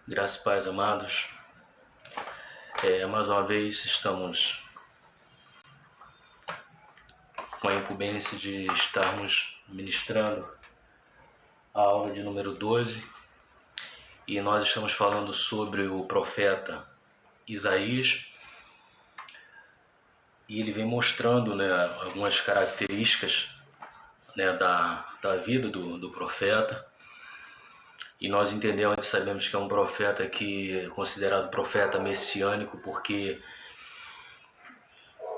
Graças e paz, amados. Mais uma vez estamos com a incumbência de estarmos ministrando a aula de número 12 e nós estamos falando sobre o profeta Isaías e ele vem mostrando, algumas características, da vida do profeta. E nós entendemos e sabemos que é um profeta que é considerado profeta messiânico porque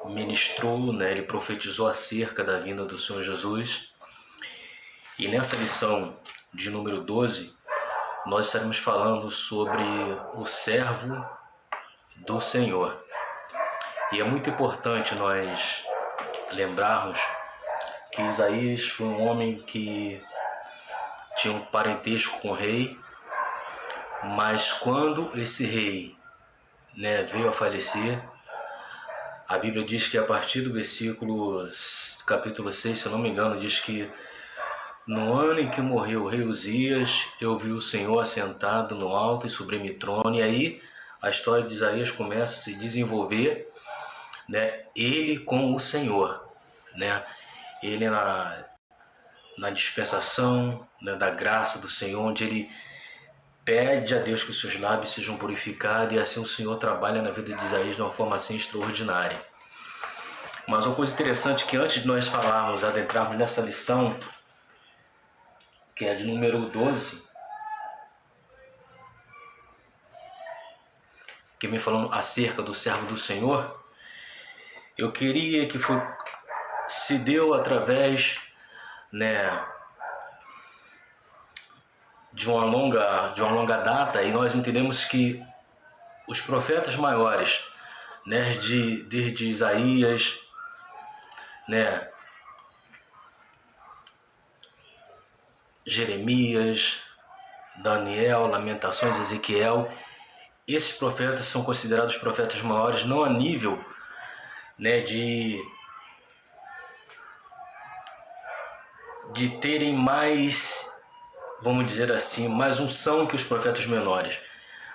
ministrou, ele profetizou acerca da vinda do Senhor Jesus. E nessa lição de número 12, nós estaremos falando sobre o servo do Senhor. E é muito importante nós lembrarmos que Isaías foi um homem que tinha um parentesco com o rei, mas quando esse rei veio a falecer, a Bíblia diz que a partir do capítulo 6, se eu não me engano, diz que no ano em que morreu o rei Uzias, eu vi o Senhor assentado no alto e sublime trono. E aí a história de Isaías começa a se desenvolver, ele com o Senhor, ele na dispensação, da graça do Senhor, onde ele pede a Deus que os seus lábios sejam purificados, e assim o Senhor trabalha na vida de Isaías de uma forma assim extraordinária. Mas uma coisa interessante que antes de nós falarmos, adentrarmos nessa lição, que é de número 12, que vem falando acerca do servo do Senhor, eu queria que se deu através de uma longa data, e nós entendemos que os profetas maiores, desde Isaías, Jeremias, Daniel, Lamentações, Ezequiel, esses profetas são considerados profetas maiores, não a nível de terem mais, vamos dizer assim, mais unção que os profetas menores,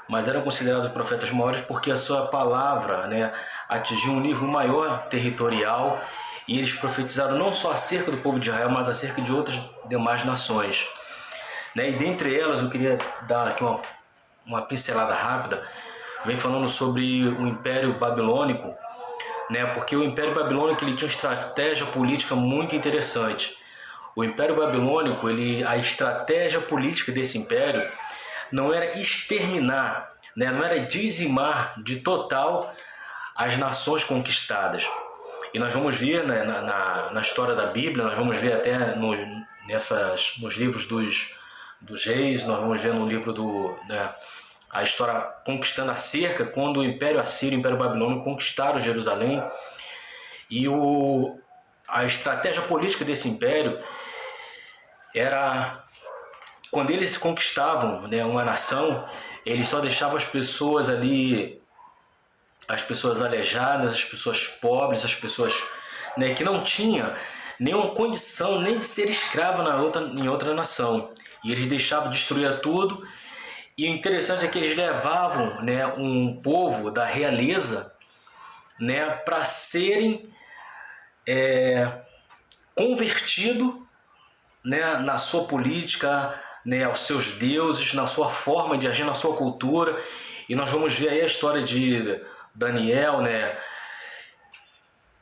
mas eram considerados profetas maiores porque a sua palavra atingiu um nível maior territorial, e eles profetizaram não só acerca do povo de Israel, mas acerca de outras demais nações. E dentre elas eu queria dar aqui uma pincelada rápida, vem falando sobre o Império Babilônico, porque o Império Babilônico ele tinha uma estratégia política muito interessante. O Império Babilônico, a estratégia política desse império não era exterminar, não era dizimar de total as nações conquistadas. E nós vamos ver na história da Bíblia, nós vamos ver até nos livros dos reis, nós vamos ver no livro a história conquistando a cerca, quando o Império Assírio e o Império Babilônico conquistaram Jerusalém. E a estratégia política desse império era, quando eles conquistavam uma nação, eles só deixavam as pessoas ali, as pessoas aleijadas, as pessoas pobres, as pessoas que não tinham nenhuma condição nem de ser escravo em outra nação. E eles deixavam destruir tudo. E o interessante é que eles levavam um povo da realeza para serem convertido na sua política, aos seus deuses, na sua forma de agir, na sua cultura. E nós vamos ver aí a história de Daniel,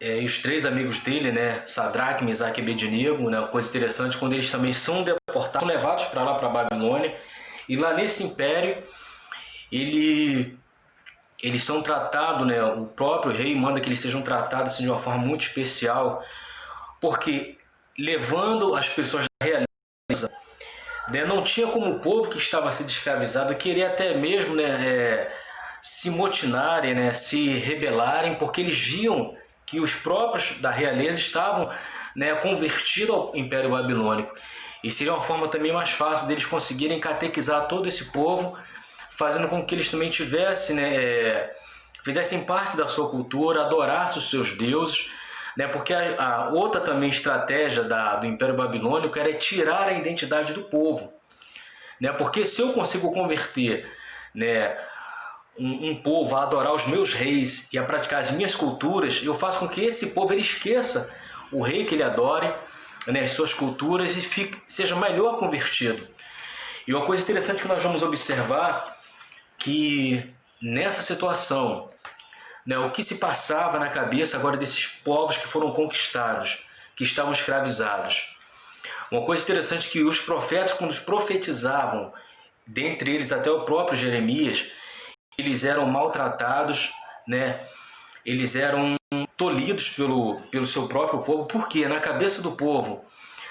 e os três amigos dele, Sadraque, Mesaque e Abednego, coisa interessante, quando eles também são deportados, são levados para lá, para a Babilônia, e lá nesse império, eles são tratados, o próprio rei manda que eles sejam tratados assim, de uma forma muito especial, porque levando as pessoas da realeza, não tinha como o povo que estava sendo escravizado querer até mesmo se motinarem, se rebelarem, porque eles viam que os próprios da realeza estavam convertidos ao Império Babilônico. E seria uma forma também mais fácil deles conseguirem catequizar todo esse povo, fazendo com que eles também fizessem parte da sua cultura, adorassem os seus deuses, porque a outra também estratégia do Império Babilônico era tirar a identidade do povo. Porque se eu consigo converter né, um povo a adorar os meus reis e a praticar as minhas culturas, eu faço com que esse povo ele esqueça o rei que ele adore, né, as suas culturas, e seja melhor convertido. E uma coisa interessante que nós vamos observar, que nessa situação, né, o que se passava na cabeça agora desses povos que foram conquistados, que estavam escravizados. Uma coisa interessante que os profetas, quando profetizavam, dentre eles até o próprio Jeremias, eles eram maltratados, né? Eles eram tolhidos pelo seu próprio povo. Por quê? Na cabeça do povo,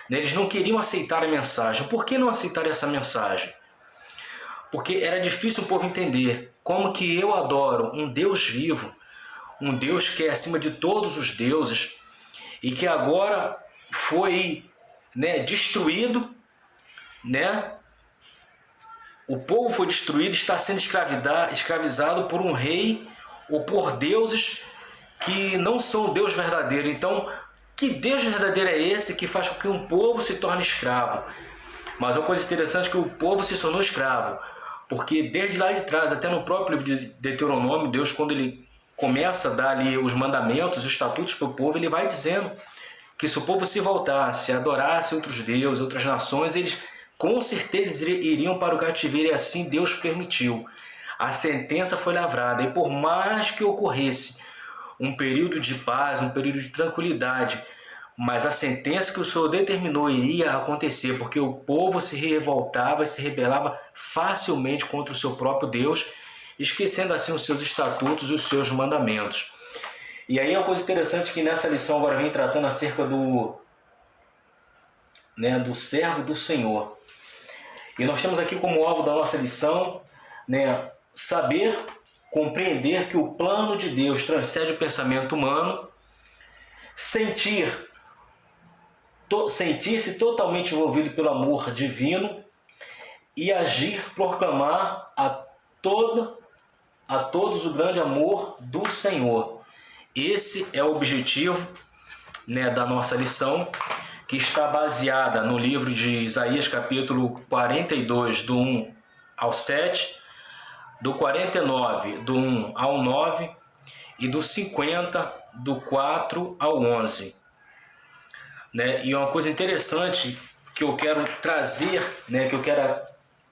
né, eles não queriam aceitar a mensagem. Por que não aceitar essa mensagem? Porque era difícil o povo entender como que eu adoro um Deus vivo, um Deus que é acima de todos os deuses e que agora foi, né, destruído, né? O povo foi destruído, está sendo escravizado por um rei ou por deuses que não são o Deus verdadeiro. Então, que Deus verdadeiro é esse que faz com que um povo se torne escravo? Mas uma coisa interessante é que o povo se tornou escravo, porque desde lá de trás, até no próprio livro de Deuteronômio, Deus, quando ele começa a dar ali os mandamentos, os estatutos para o povo, ele vai dizendo que se o povo se voltasse, adorasse outros deuses, outras nações, eles com certeza iriam para o cativeiro, e assim Deus permitiu. A sentença foi lavrada, e por mais que ocorresse um período de paz, um período de tranquilidade, mas a sentença que o Senhor determinou iria acontecer, porque o povo se revoltava e se rebelava facilmente contra o seu próprio Deus, esquecendo assim os seus estatutos e os seus mandamentos. E aí é uma coisa interessante que nessa lição agora vem tratando acerca do servo do Senhor. E nós temos aqui como alvo da nossa lição, né, saber, compreender que o plano de Deus transcende o pensamento humano, sentir-se totalmente envolvido pelo amor divino e agir, proclamar a todos o grande amor do Senhor. Esse é o objetivo, né, da nossa lição, que está baseada no livro de Isaías, capítulo 42, do 1 ao 7, do 49, do 1 ao 9 e do 50, do 4 ao 11. Né? E uma coisa interessante que eu quero trazer, né, que eu quero,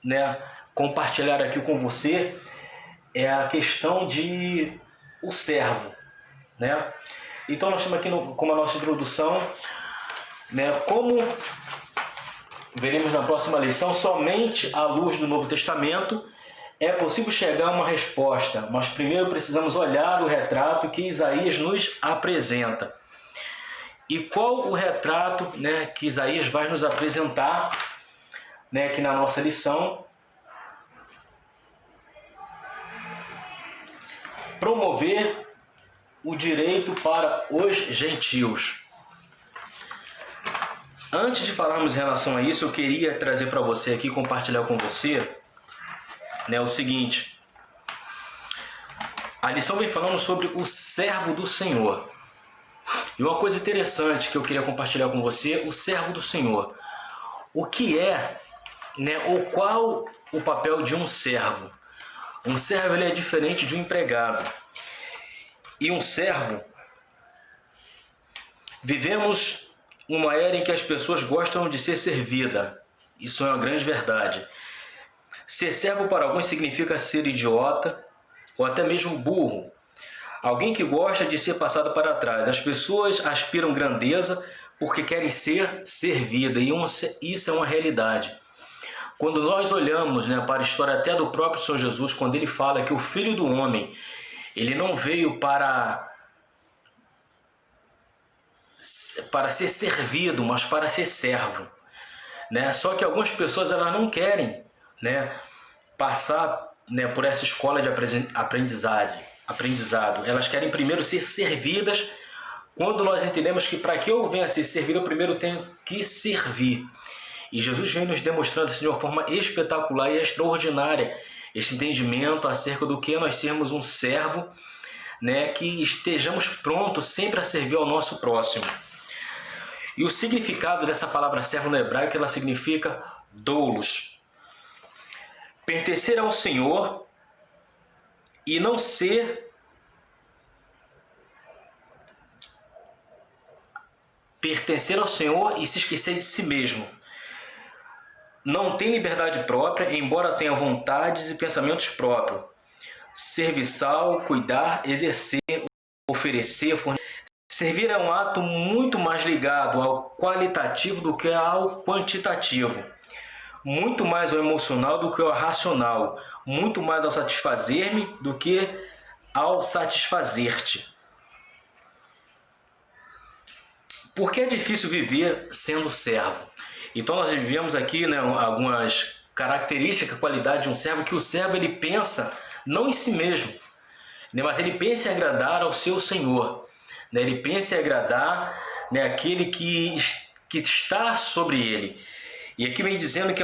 né, compartilhar aqui com você, é a questão de o servo. Né? Então nós temos aqui como a nossa introdução, né, como veremos na próxima lição, somente à luz do Novo Testamento é possível chegar a uma resposta, mas primeiro precisamos olhar o retrato que Isaías nos apresenta. E qual o retrato, né, que Isaías vai nos apresentar, né, aqui na nossa lição? Promover o direito para os gentios. Antes de falarmos em relação a isso, eu queria trazer para você aqui, compartilhar com você, né, o seguinte. A lição vem falando sobre o servo do Senhor. E uma coisa interessante que eu queria compartilhar com você, o servo do Senhor. O que é, né, ou qual o papel de um servo? Um servo, ele é diferente de um empregado. E um servo, vivemos uma era em que as pessoas gostam de ser servida. Isso é uma grande verdade. Ser servo para alguns significa ser idiota ou até mesmo burro. Alguém que gosta de ser passado para trás. As pessoas aspiram grandeza porque querem ser servida, e isso é uma realidade. Quando nós olhamos, né, para a história até do próprio Senhor Jesus, quando ele fala que o Filho do Homem, ele não veio para ser servido, mas para ser servo, né? Só que algumas pessoas elas não querem, né, passar, né, por essa escola de aprendizado. Elas querem primeiro ser servidas, quando nós entendemos que para que eu venha a ser servido, eu primeiro tenho que servir. E Jesus vem nos demonstrando assim, de uma forma espetacular e extraordinária esse entendimento acerca do que é nós sermos um servo, né, que estejamos prontos sempre a servir ao nosso próximo. E o significado dessa palavra servo no hebraico, ela significa doulos. Pertencer ao Senhor, e não ser pertencer ao Senhor e se esquecer de si mesmo. Não tem liberdade própria, embora tenha vontades e pensamentos próprios. Serviçal, cuidar, exercer, oferecer, fornecer. Servir é um ato muito mais ligado ao qualitativo do que ao quantitativo. Muito mais ao emocional do que ao racional. Muito mais ao satisfazer-me do que ao satisfazer-te. Por que é difícil viver sendo servo? Então nós vivemos aqui, né, algumas características, qualidade de um servo, que o servo ele pensa não em si mesmo, né, mas ele pensa em agradar ao seu Senhor, né, ele pensa em agradar, né, aquele que está sobre ele. E aqui vem dizendo que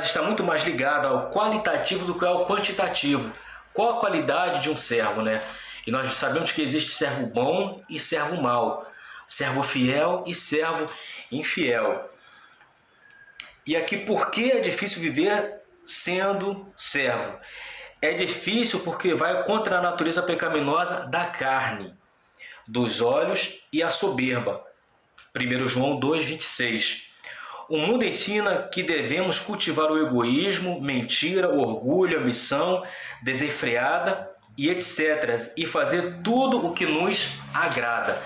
está muito mais ligado ao qualitativo do que ao quantitativo. Qual a qualidade de um servo, né? E nós sabemos que existe servo bom e servo mau, servo fiel e servo infiel. E aqui, por que é difícil viver sendo servo? É difícil porque vai contra a natureza pecaminosa da carne, dos olhos e a soberba. 1 João 2,26. O mundo ensina que devemos cultivar o egoísmo, mentira, orgulho, ambição desenfreada e etc. E fazer tudo o que nos agrada.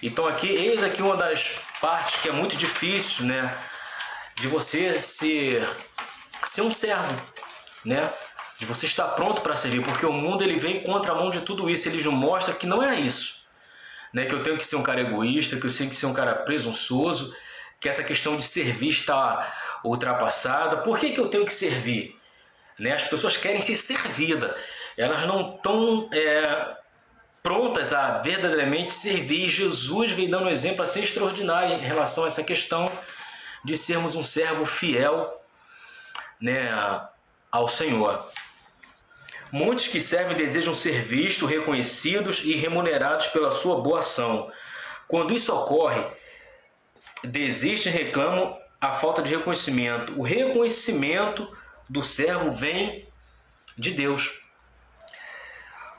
Então eis aqui uma das partes que é muito difícil, né, de você ser um servo, né, de você estar pronto para servir, porque o mundo ele vem contra a mão de tudo isso, ele nos mostra que não é isso, né, que eu tenho que ser um cara egoísta, que eu tenho que ser um cara presunçoso, que essa questão de servir está ultrapassada. Por que eu tenho que servir? Né, as pessoas querem ser servidas, elas não estão prontas a verdadeiramente servir. E Jesus vem dando um exemplo assim extraordinário em relação a essa questão de sermos um servo fiel, né, ao Senhor. Muitos que servem desejam ser vistos, reconhecidos e remunerados pela sua boa ação. Quando isso ocorre, desistem e reclamam a falta de reconhecimento. O reconhecimento do servo vem de Deus.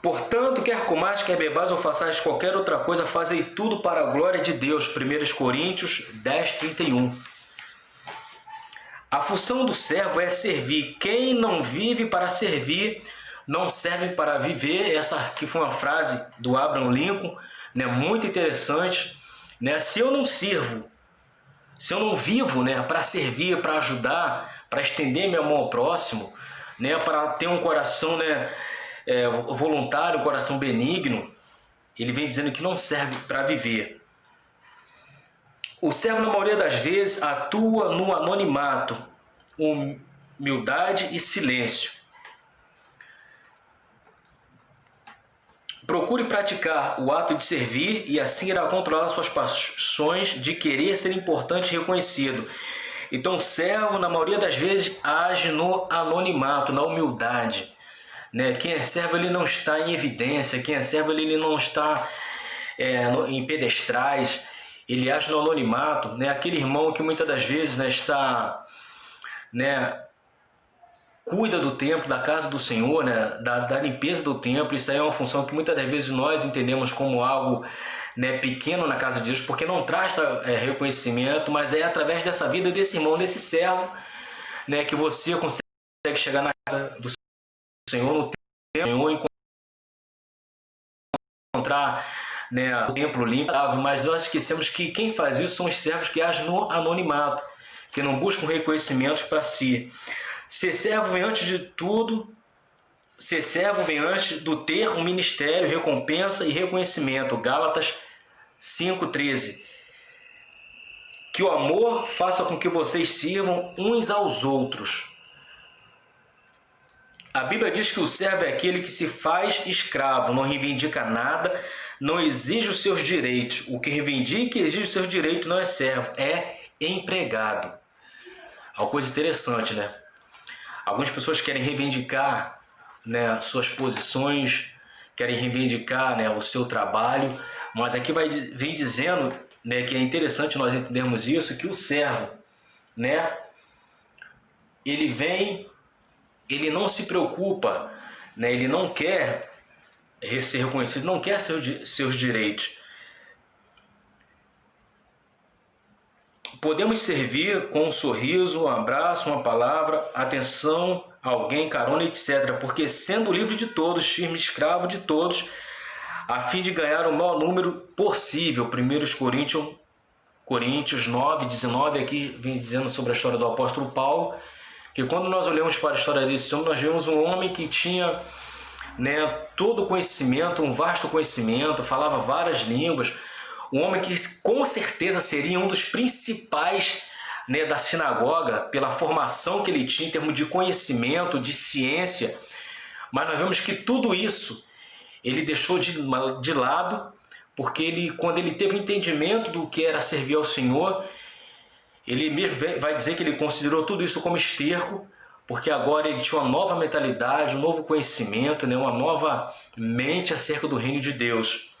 Portanto, quer comais, quer bebais ou façais qualquer outra coisa, fazei tudo para a glória de Deus. 1 Coríntios 10:31. A função do servo é servir. Quem não vive para servir, não serve para viver. Essa aqui foi uma frase do Abraham Lincoln, né, muito interessante. Né? Se eu não sirvo, se eu não vivo, né, para servir, para ajudar, para estender minha mão ao próximo, né, para ter um coração, né, voluntário, um coração benigno, ele vem dizendo que não serve para viver. O servo, na maioria das vezes, atua no anonimato, humildade e silêncio. Procure praticar o ato de servir e assim irá controlar suas paixões de querer ser importante e reconhecido. Então, o servo, na maioria das vezes, age no anonimato, na humildade. Né? Quem é servo, ele não está em evidência. Quem é servo, ele não está em pedestrais. Ele age no anonimato, né? Aquele irmão que muitas das vezes, né, cuida do templo, da casa do Senhor, né, da limpeza do templo. Isso aí é uma função que muitas das vezes nós entendemos como algo, né, pequeno na casa de Deus, porque não traz reconhecimento, mas é através dessa vida desse irmão, desse servo, né, que você consegue chegar na casa do Senhor, no templo do Senhor, encontrar, né, o templo limpo. Mas nós esquecemos que quem faz isso são os servos que agem no anonimato, que não buscam reconhecimentos para si. Ser servo vem antes de tudo. Ser servo vem antes do ter um ministério, recompensa e reconhecimento. Gálatas 5:13. Que o amor faça com que vocês sirvam uns aos outros. A Bíblia diz que o servo é aquele que se faz escravo, não reivindica nada, não exige os seus direitos. O que reivindica e exige os seus direitos não é servo, é empregado. Uma coisa interessante, né? Algumas pessoas querem reivindicar, né, suas posições, querem reivindicar, né, o seu trabalho, mas aqui vem dizendo, né, que é interessante nós entendermos isso, que o servo, né, ele vem ele não se preocupa, né? Ele não quer ser reconhecido, não quer seus direitos. Podemos servir com um sorriso, um abraço, uma palavra, atenção, alguém, carona, etc. Porque sendo livre de todos, firme escravo de todos, a fim de ganhar o maior número possível. 1 Coríntios 9, 19, aqui vem dizendo sobre a história do apóstolo Paulo, que quando nós olhamos para a história desse homem, nós vemos um homem que tinha, né, todo o conhecimento, um vasto conhecimento, falava várias línguas, um homem que com certeza seria um dos principais, né, da sinagoga, pela formação que ele tinha em termos de conhecimento, de ciência. Mas nós vemos que tudo isso ele deixou de lado, porque quando ele teve entendimento do que era servir ao Senhor, ele mesmo vai dizer que ele considerou tudo isso como esterco, porque agora ele tinha uma nova mentalidade, um novo conhecimento, né, uma nova mente acerca do reino de Deus.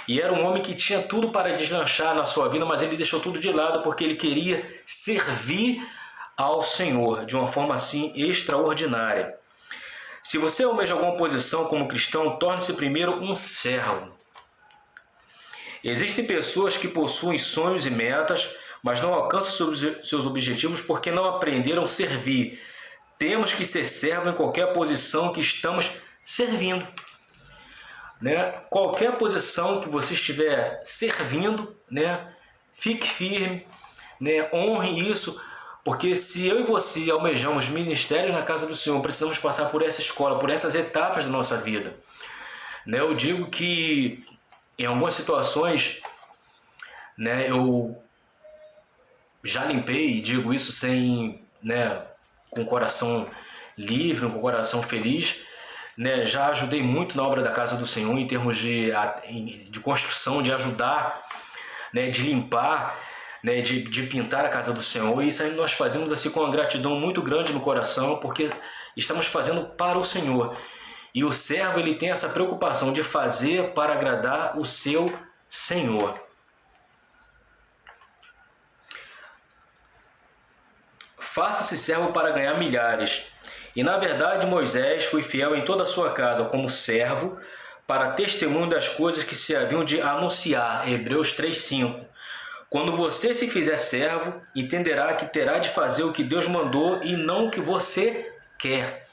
E era um homem que tinha tudo para deslanchar na sua vida, mas ele deixou tudo de lado porque ele queria servir ao Senhor de uma forma assim extraordinária. Se você almeja alguma posição como cristão, torne-se primeiro um servo. Existem pessoas que possuem sonhos e metas, mas não alcançam seus objetivos porque não aprenderam a servir. Temos que ser servo em qualquer posição que estamos servindo. Né? Qualquer posição que você estiver servindo, né? Fique firme, né? Honre isso, porque se eu e você almejamos ministérios na casa do Senhor, precisamos passar por essa escola, por essas etapas da nossa vida. Né? Eu digo que em algumas situações, né, eu já limpei, e digo isso sem, né, com o coração livre, com o coração feliz, né, já ajudei muito na obra da casa do Senhor em termos de construção, de ajudar, né, de limpar, né, de pintar a casa do Senhor. E isso aí nós fazemos assim com uma gratidão muito grande no coração, porque estamos fazendo para o Senhor. E o servo ele tem essa preocupação de fazer para agradar o seu Senhor. Faça-se servo para ganhar milhares. E na verdade Moisés foi fiel em toda a sua casa como servo para testemunho das coisas que se haviam de anunciar. Hebreus 3:5. Quando você se fizer servo, entenderá que terá de fazer o que Deus mandou e não o que você quer.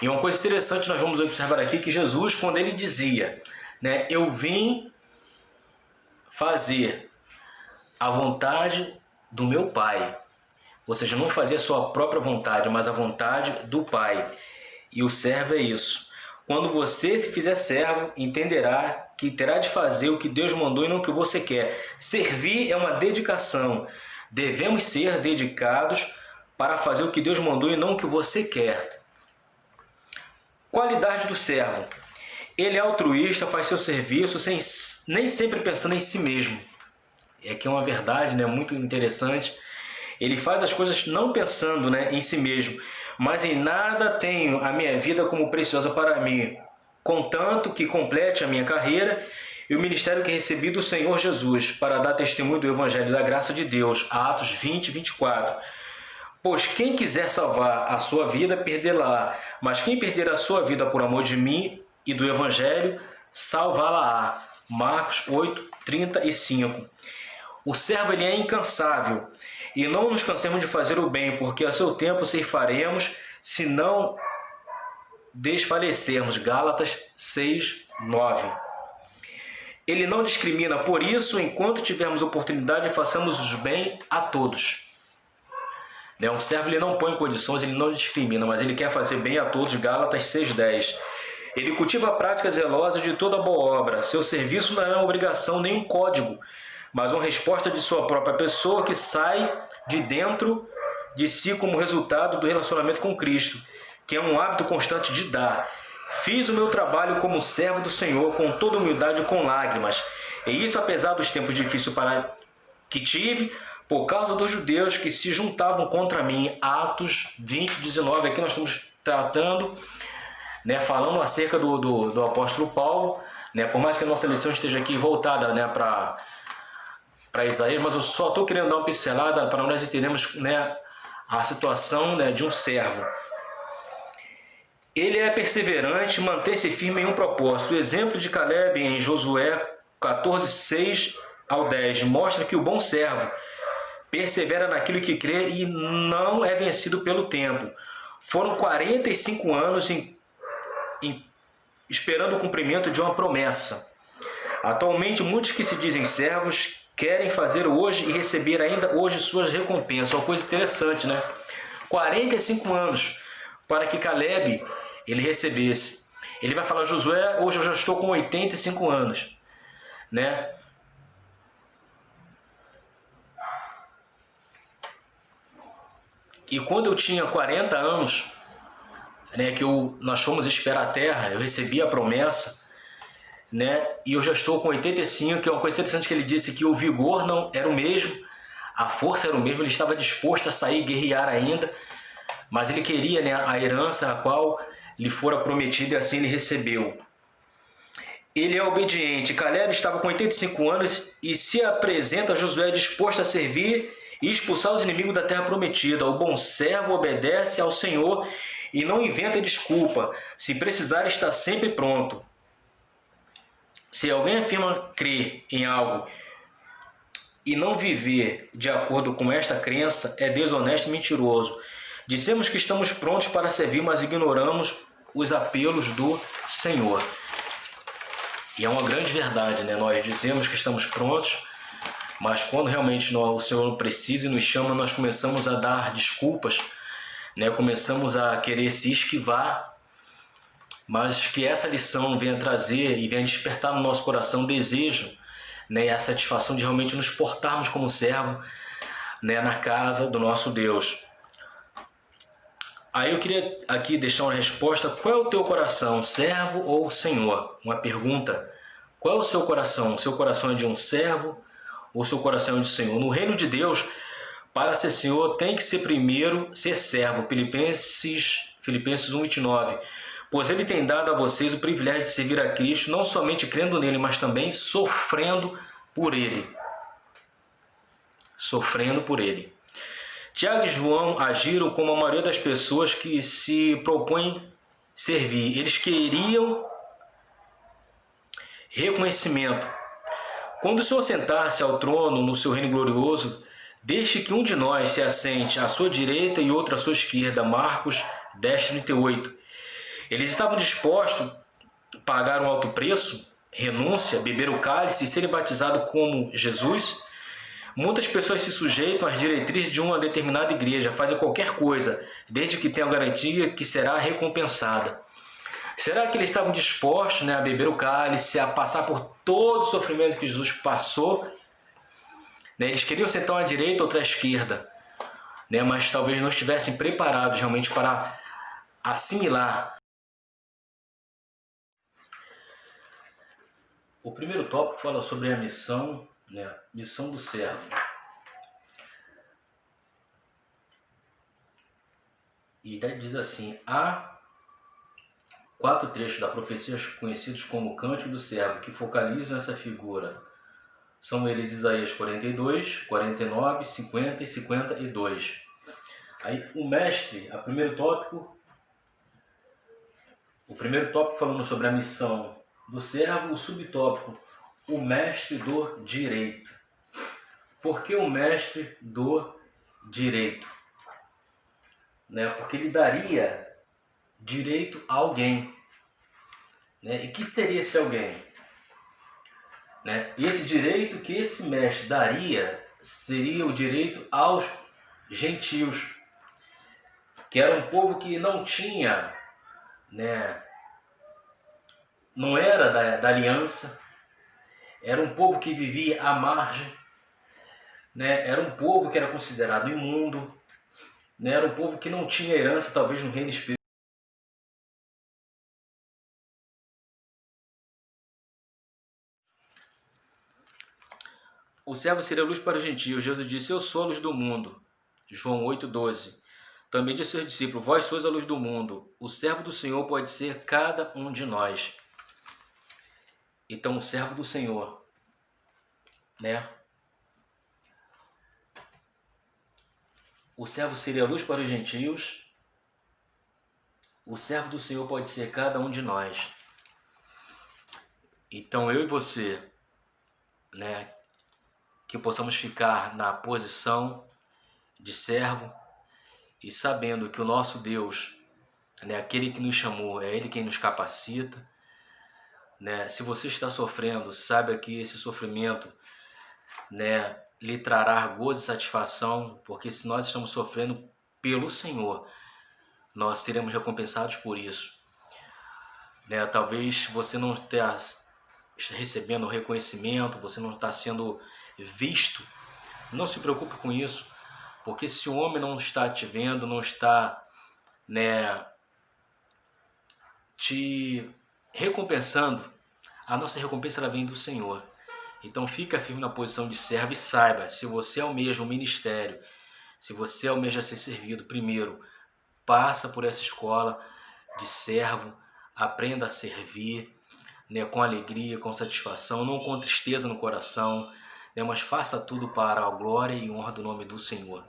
E uma coisa interessante nós vamos observar aqui que Jesus, quando ele dizia, né, eu vim fazer a vontade do meu Pai. Ou seja, não fazer a sua própria vontade, mas a vontade do Pai. E o servo é isso. Quando você se fizer servo, entenderá que terá de fazer o que Deus mandou e não o que você quer. Servir é uma dedicação. Devemos ser dedicados para fazer o que Deus mandou e não o que você quer. Qualidade do servo. Ele é altruísta, faz seu serviço nem sempre pensando em si mesmo. É que é uma verdade, né, muito interessante. Ele faz as coisas não pensando, né, em si mesmo. Mas em nada tenho a minha vida como preciosa para mim, contanto que complete a minha carreira e o ministério que recebi do Senhor Jesus, para dar testemunho do Evangelho da graça de Deus. Atos 20, 24. Pois quem quiser salvar a sua vida, perdê-la. Mas quem perder a sua vida por amor de mim e do Evangelho, salvá-la-á. Marcos 8, 35. O servo ele é incansável. E não nos cansemos de fazer o bem, porque a seu tempo ceifaremos, se não desfalecermos. Gálatas 6, 9. Ele não discrimina, por isso, enquanto tivermos oportunidade, façamos os bem a todos. Um servo ele não põe condições, ele não discrimina, mas ele quer fazer bem a todos. Gálatas 6,10. Ele cultiva práticas zelosas de toda boa obra. Seu serviço não é uma obrigação nem um código, mas uma resposta de sua própria pessoa que sai de dentro de si como resultado do relacionamento com Cristo, que é um hábito constante de dar. Fiz o meu trabalho como servo do Senhor com toda humildade e com lágrimas, e isso apesar dos tempos difíceis que tive, por causa dos judeus que se juntavam contra mim. Atos 20, 19. Aqui nós estamos tratando, né, falando acerca do apóstolo Paulo, né, por mais que a nossa lição esteja aqui voltada, né, para Isaías, mas eu só estou querendo dar uma pincelada para nós entendermos, né, a situação, né, de um servo. Ele é perseverante, mantém-se firme em um propósito. O exemplo de Caleb em Josué 14, 6 ao 10 mostra que o bom servo persevera naquilo que crê e não é vencido pelo tempo. Foram 45 anos esperando o cumprimento de uma promessa. Atualmente, muitos que se dizem servos querem fazer hoje e receber ainda hoje suas recompensas. Uma coisa interessante, né? 45 anos para que Caleb ele recebesse. Ele vai falar, Josué, hoje eu já estou com 85 anos, né? E quando eu tinha 40 anos, né, nós fomos esperar a terra, eu recebi a promessa, né, e eu já estou com 85, que é uma coisa interessante que ele disse que o vigor não era o mesmo, a força era o mesmo, ele estava disposto a sair, guerrear ainda, mas ele queria, né, a herança a qual lhe fora prometida e assim ele recebeu. Ele é obediente. Caleb estava com 85 anos e se apresenta a Josué disposto a servir e expulsar os inimigos da terra prometida. O bom servo obedece ao Senhor e não inventa desculpa. Se precisar, está sempre pronto. Se alguém afirma crer em algo e não viver de acordo com esta crença, é desonesto e mentiroso. Dizemos que estamos prontos para servir, mas ignoramos os apelos do Senhor. E é uma grande verdade, né? Nós dizemos que estamos prontos, mas quando realmente o Senhor precisa e nos chama, nós começamos a dar desculpas, né? Começamos a querer se esquivar, mas que essa lição venha trazer e venha despertar no nosso coração o desejo, né? E a satisfação de realmente nos portarmos como servo, né? Na casa do nosso Deus. Aí eu queria aqui deixar uma resposta. Qual é o teu coração, servo ou senhor? Uma pergunta. Qual é o seu coração? O seu coração é de um servo ou o seu coração é de senhor? No reino de Deus, para ser senhor, tem que ser primeiro ser servo. Filipenses 1:29. Pois ele tem dado a vocês o privilégio de servir a Cristo, não somente crendo nele, mas também sofrendo por ele. Sofrendo por ele. Tiago e João agiram como a maioria das pessoas que se propõem servir. Eles queriam reconhecimento. Quando o Senhor sentar-se ao trono no seu reino glorioso, deixe que um de nós se assente à sua direita e outro à sua esquerda. Marcos 10:38. Eles estavam dispostos a pagar um alto preço, renúncia, beber o cálice e serem batizados como Jesus. Muitas pessoas se sujeitam às diretrizes de uma determinada igreja, fazem qualquer coisa, desde que tenham garantia que será recompensada. Será que eles estavam dispostos, né, a beber o cálice, a passar por todo o sofrimento que Jesus passou? Né, eles queriam sentar à direita ou à esquerda, né, mas talvez não estivessem preparados realmente para assimilar. O primeiro tópico fala sobre a missão, né, missão do servo. E diz assim: há 4 trechos da profecia conhecidos como Cântico do Servo, que focalizam essa figura. São eles Isaías 42, 49, 50 e 52. Aí o mestre, o primeiro tópico falando sobre a missão do servo, o subtópico, o mestre do direito. Por que o mestre do direito? Né? Porque ele daria direito a alguém. Né? E que seria esse alguém? Né? E esse direito que esse mestre daria seria o direito aos gentios, que era um povo que não tinha, né, não era da aliança, era um povo que vivia à margem, né, era um povo que era considerado imundo, né, era um povo que não tinha herança, talvez no reino espiritual. O servo seria luz para os gentios. Jesus disse: eu sou a luz do mundo. João 8,12. Também disse aos discípulos: vós sois a luz do mundo. O servo do Senhor pode ser cada um de nós. Então, o servo do Senhor, né? O servo seria a luz para os gentios. o servo do Senhor pode ser cada um de nós. Então eu e você, né, que possamos ficar na posição de servo e sabendo que o nosso Deus, né, aquele que nos chamou, é Ele quem nos capacita. Né? Se você está sofrendo, saiba que esse sofrimento, né, lhe trará gozo e satisfação, porque se nós estamos sofrendo pelo Senhor, nós seremos recompensados por isso. Né? Talvez você não esteja recebendo reconhecimento, você não está sendo visto. Não se preocupe com isso, porque se o homem não está te vendo, não está, né, te recompensando, a nossa recompensa ela vem do Senhor. Então fica firme na posição de servo e saiba, se você almeja um ministério, se você almeja ser servido, primeiro, passa por essa escola de servo, aprenda a servir, né, com alegria, com satisfação, não com tristeza no coração, né, mas faça tudo para a glória e honra do nome do Senhor.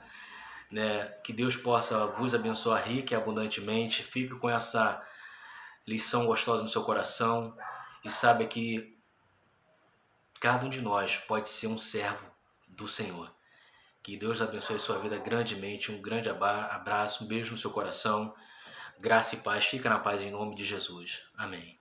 Né, que Deus possa vos abençoar rica e abundantemente. Fique com essa lição gostosa no seu coração e saiba que cada um de nós pode ser um servo do Senhor. Que Deus abençoe sua vida grandemente. Um grande abraço, um beijo no seu coração. Graça e paz. Fica na paz em nome de Jesus. Amém.